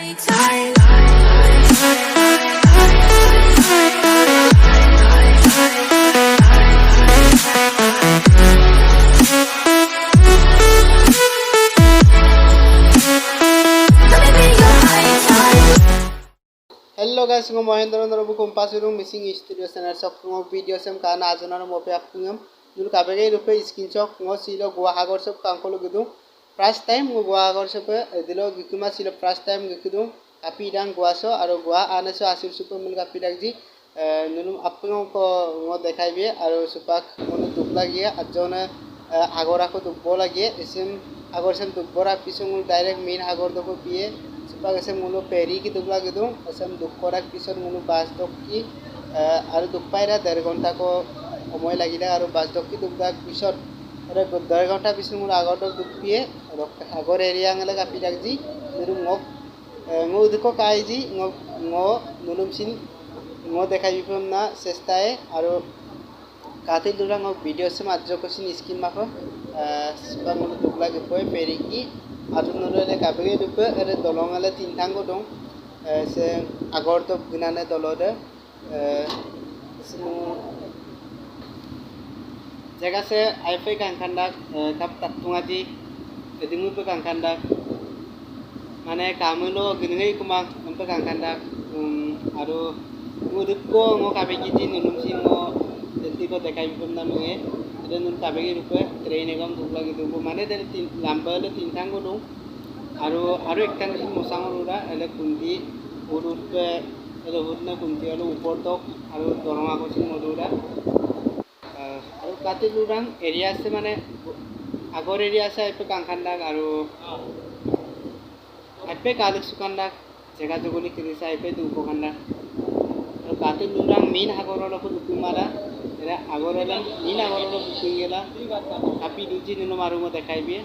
Hello guys, ngom Mahendra Narabu kompas urung missing studio channel sok ngom video sem kana ajonar mope apungam dul kabege rupe screenshot ngo silo goa hagor sok kankolo gidung first time ngo goa hagor sope dilo gikuma silo first time gikudung api dang goa so aro goa aneso asir super mul kapi dagji nulum apungam ko ngo dekhai be aro supak ngono dukla giya ajona hagor ako dukbo lagi isim hagor sem dukbora pisung direct main hagor doko piye Pagase mulu peri ki dukla gitu, asam duk korak pisor mulu bas dok ki, aru duk paira 1.5 ঘন্টা ko সময় লাগি না aru bas dok ki dukla pisor, aru 1.5 ঘন্টা pisor mulu agor dok duk piye, aru agor area ngala kapi dakji, niru ngok diko kai ji ngok nulum sin ngok dekai bifam na sestae aru katil dura ngok video sem adjo kosin skin mako, sebab mulu dukla gitu peri ki Adunore kabege dupe ere dolongale tintango dong se agor to ginane dolode semu jaga se aife kan kandak kap tatungati edimu pe kan kandak mane kamulo ginei kuma empe kan kandak aru mudukko ngo kabege tin nunum sin ngo denti ko dekai bum namunge dan nun kabegi rupe train egam dukla gitu mane dari lambal tintang godong aru ekkan sin mosang ura ele kunti urupe ele hudna kunti ele upor tok aru dorong ako sin modura aru kati lurang area se mane agor area se ipe kangkanda aru ipe kalik sukanda jaga jogoni kirisa ipe duko kanda aru kati lurang main agor lo dukumara Era agorelan nina agorolo bukingela api duji nino marumo dekai be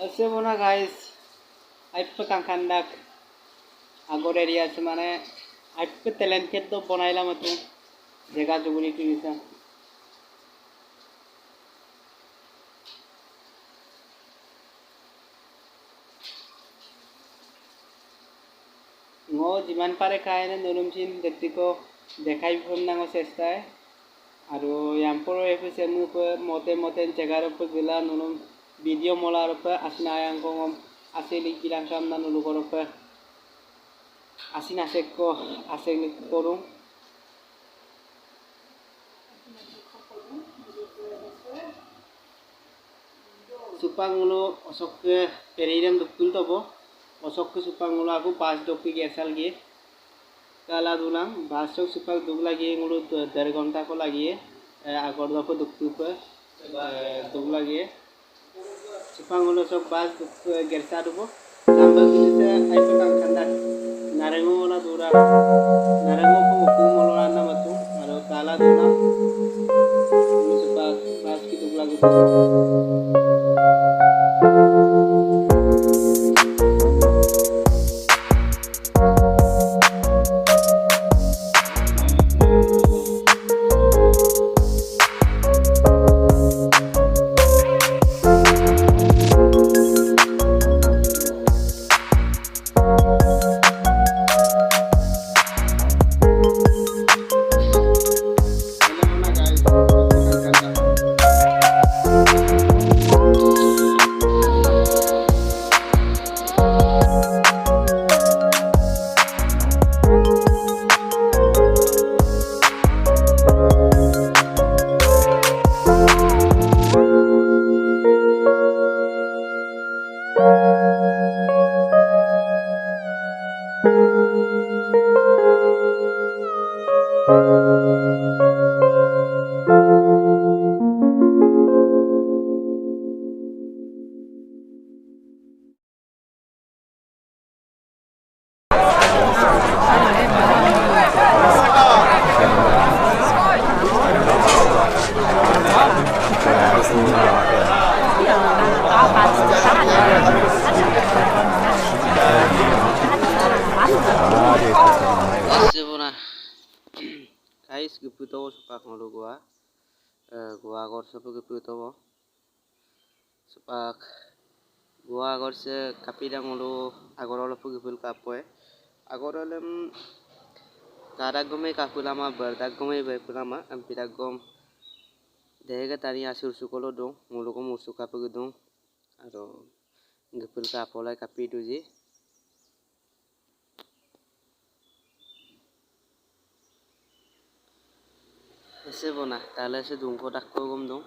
ऐसे बोना guys आइप कांखांडाक agor area se mane आइप talented तो बनाइला मतो जगह जुगनी किसा ngo jiman pare kaine nulum sin detiko dekai bifam nango sestai aru yamporo efe semu pe mote jagaro pe gila nulum video molar pe asina yang ngom asili bilang kam na nulu koro pe asina sekko aseli torung supang ulo osok peridam dukul tobo osok ke supang ulo aku pas doki gesal ge kala dulang basok supang duk lagi ngulu 1.5 ঘন্টা ko lagi agor doko duktu pe duk lagi supang ulo sok bas duk gersa dubo tambah se ai pe kang kandak narengo la dura narengo ko ukum ulo rana matu aro kala dulang supang bas ki duk lagi Guys, geputo sepak ngolo gua agor sopo geputo sepak gua agor se kapida ngolo agor olo pu gepul kapoe agor olem kadagome kapulama berdagome bepulama ampidagom dega tani asur sukolo dong ngolo ko musu kapu gedong aro gepul kapola kapidu ji ese bona tale se dungko dakko gom dong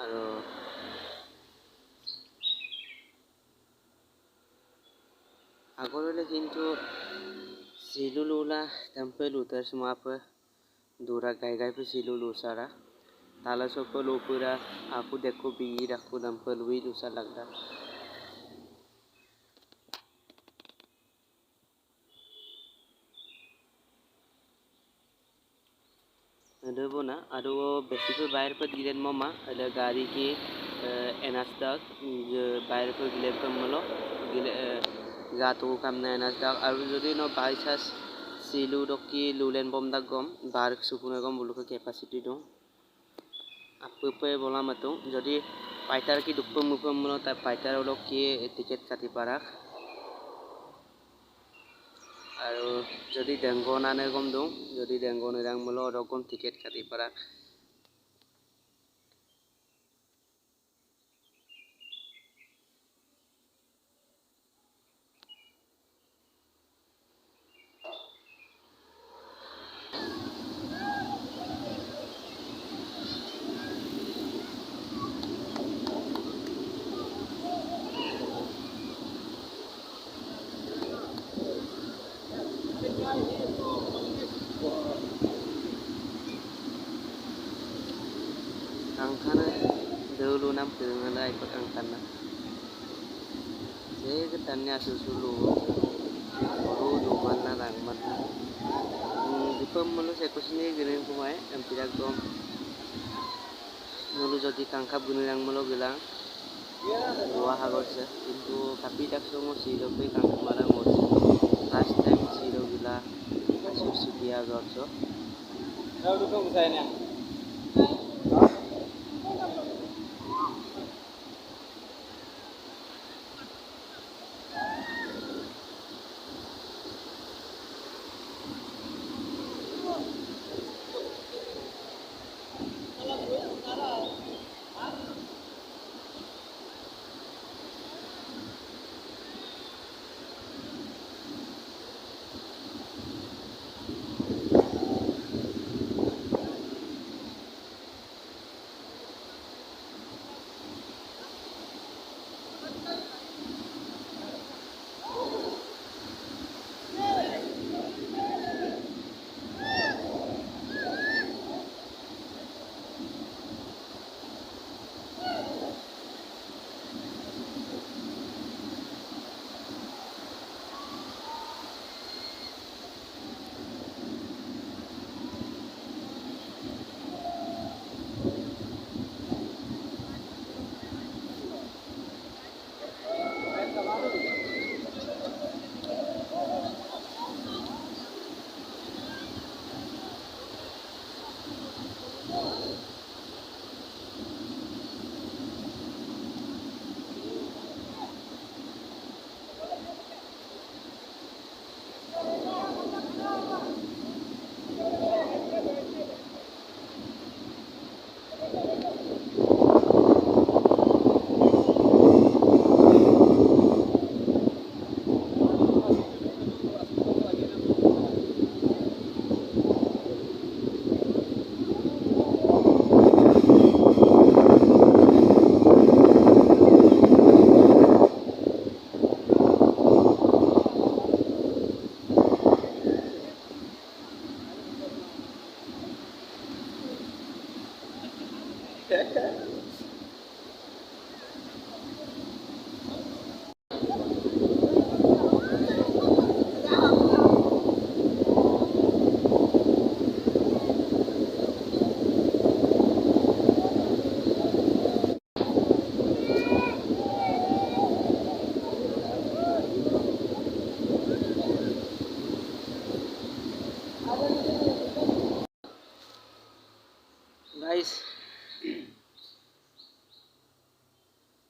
aro agorole কিন্তু silulula tempe luter semua apa dura gai pe silulu sara tala sopo lupura aku deko bingir aku tempe lui lusa lagda ada bona ado besi pe bayar pe gilen mama ada gari ki enas dak bayar pe gilen pe malo gile gato kamna enas dak aru jodi no baisas silu dokki lulen bom dagom bar supuna gom bulu ke capacity dong apa bola matung jadi paitar ki dupem mupem malo ta paitar olok ki tiket kati parak aru jadi denggonane gom dong jadi denggon rang malo rogom tiket kati parak angkana dulu nam dengan ikut angkana saya ketanya susulu baru duman na lang mat di pemulu saya kusini gini kumai empirak gom mulu jadi tangkap gini yang mulu bilang gua harus itu tapi dak songo silo pe kangkap marang ngos last time silo gila kasus dia gorso lalu dukung saya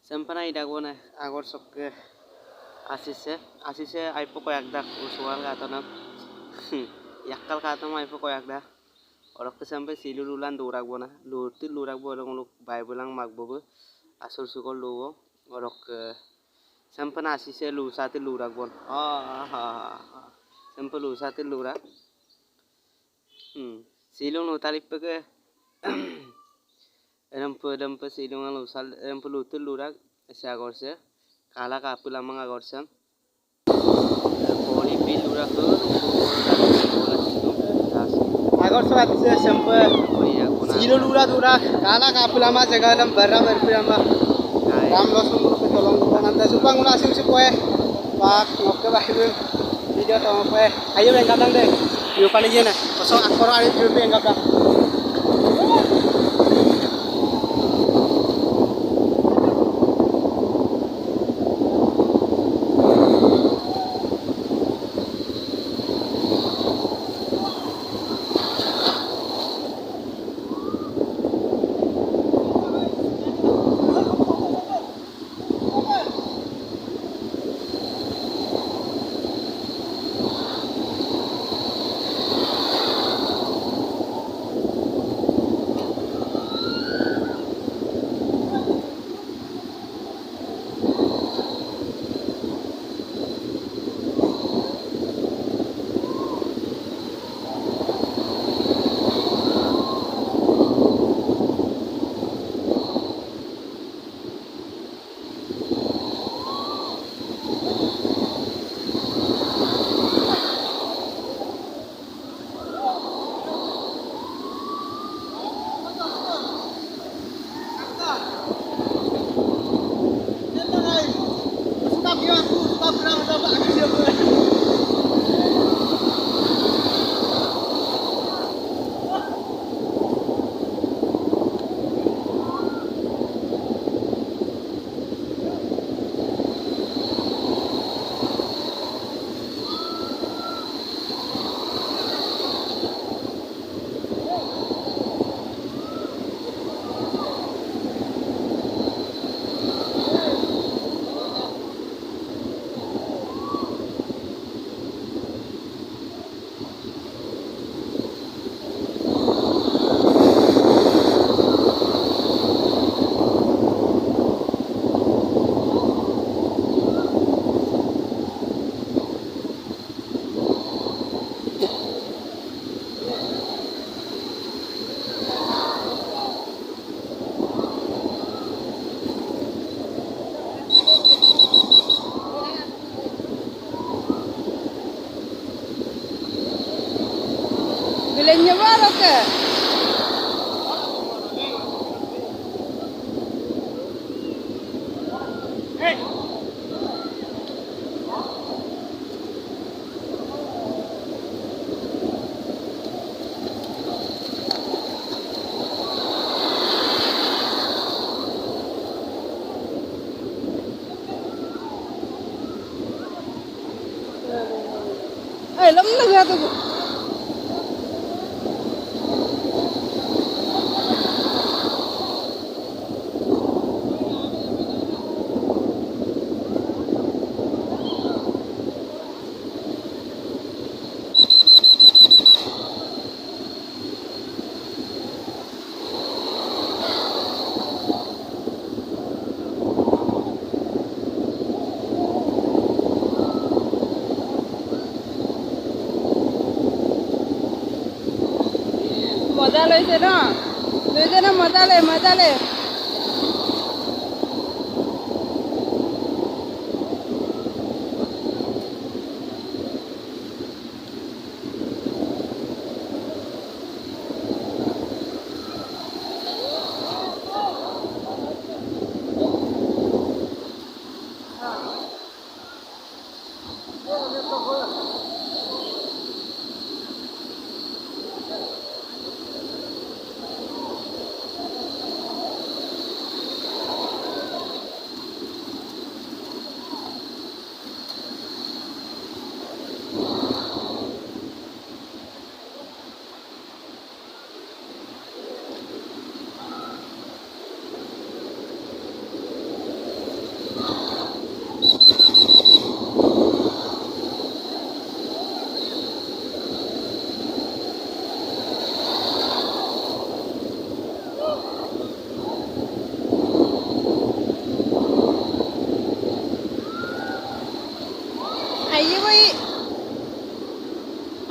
Sempana idagwo na agor sokke asise aipo koyak dak usual kata na yakkal kata ma aipo koyak dak orok ke sampai silur ulan durak bona lurak bo orang uluk baibelang magbobo asur sukol luwo orok sempana asise lu sate lurak bon sempel lu sate lurak silung nu tarip ke rempe silung lu sal rempe lutul lurak esa gorse kala kapul amang agorsa poli bil lurak ke agorsa atse sempe silung lurak kala kapul ama jaga lam barra berpi ama ram losung ke tolong nanti supang ulah sing supoe pak ngoke bahibu video tong poe ayo enggak dang deh yuk paling jena kosong akor ari video enggak dang Bilangnya baru ke? Lắm nó ra tôi. মজা লৈছে ন দুইজনে মজা লৈ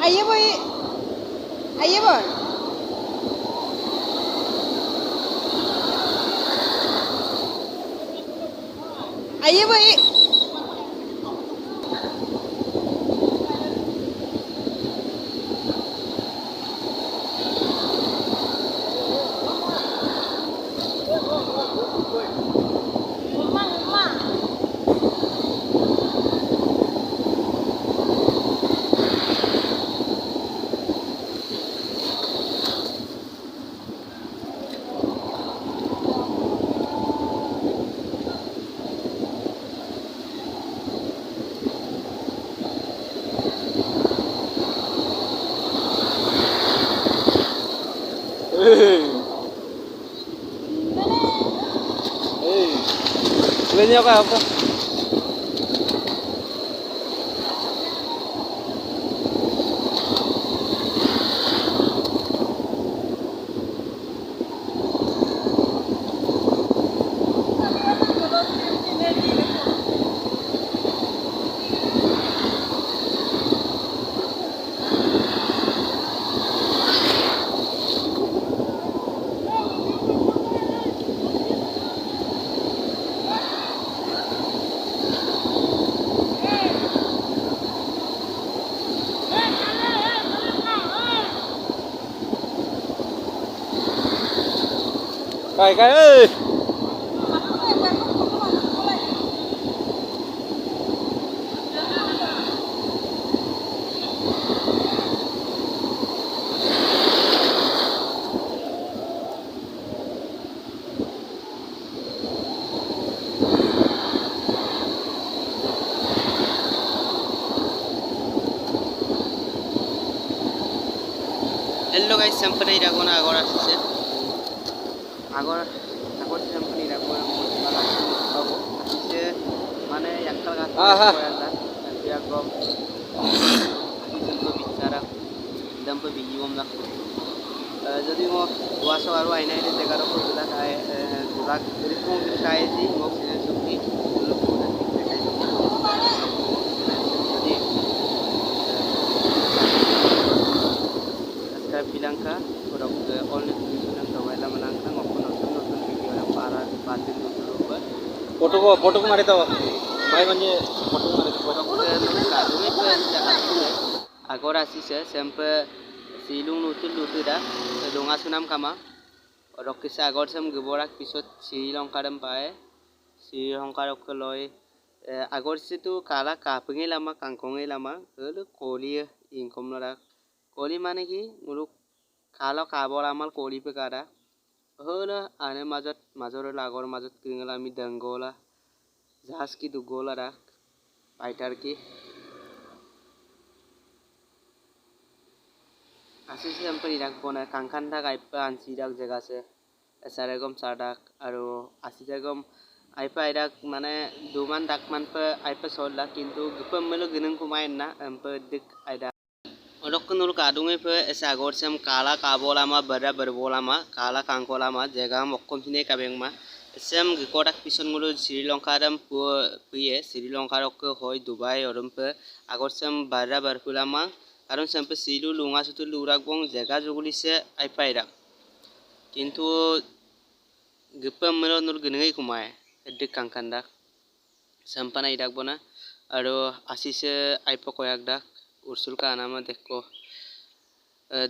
Ayo boy. Ayo boy. Ayo boy. Kuliahnya apa? Cái ơi. Hello guys, sampai di Dagona agora sih. Agora sampai di Dagona mau sih mana yang terkait nanti aku bicara dan pembinjam lah. Jadi mau puasa baru ini negara aku sudah kayak bulan jadi mau kayak sih mau seperti bilang ka produk online tulisan tawaila menangkan maupun nonton video yang para batin dulu foto ko mari tahu mai manje foto mari foto ko kadune pe jakatune agora sisa sampai silung nutul dah donga sunam kama orok kisa agor sam geborak pisot Sri Lanka dam pae Sri Lanka rok loi agor situ kala kapengi lama kangkongi lama lu koli income lara koli মানে কি মুলুক খালো খাবৰ আমাৰ কলি pay কাৰা হলা আনে মাজৰ লাগৰ মাজত কিংলা আমি দংগলা জাহাজ কি দুগলা রাখ ফাইটার কি আসিছে এমপি রাখবো না কাংখান্ডা গাইপা আনছি রাখ জায়গা আছে এসারেগম সাদাক আৰু আসিছেগম আইপা আইরাক মানে দুমান ডাকমান পে আইপা সল্লা কিন্তু গপম মেলো গিনং কুমাই না এমপে দিক আইদা Odokkan ul kadung pe esa agor sem kala kabolama bara berbolama kala kangkolama jega mokkom sini kabeng ma sem gikodak pison ngulu Sri Lanka dam puye Sri Lanka rok hoy Dubai orum pe agor sem bara berpulama karon sem pe silu lunga sutu lurak bong jega juguli se ai pairak kintu gepam melo nur genei kumai edik kangkanda sampana idak bona aro asise ai pokoyak dak ursul ka nama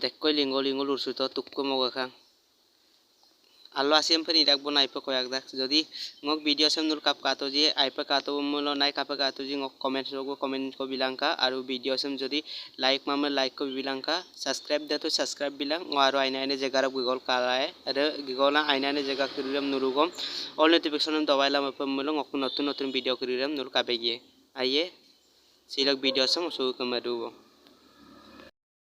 dekko lingol ursul to tukko moga kang allo asiem pani dak bona ipa koyak dak jodi ngok video sem nur kap kato je ipa kato mulo nai kap kato je ngok comment ko bilangka aru video sem jodi like mama like ko bilangka subscribe da to subscribe bilang ngaro aina ene jagara gigol kalae ada gigola aina ene jaga kirim nurugom all notification dawaila mapa mulo ngok notun video kirim nur kabege aye silak video sem su kemadugo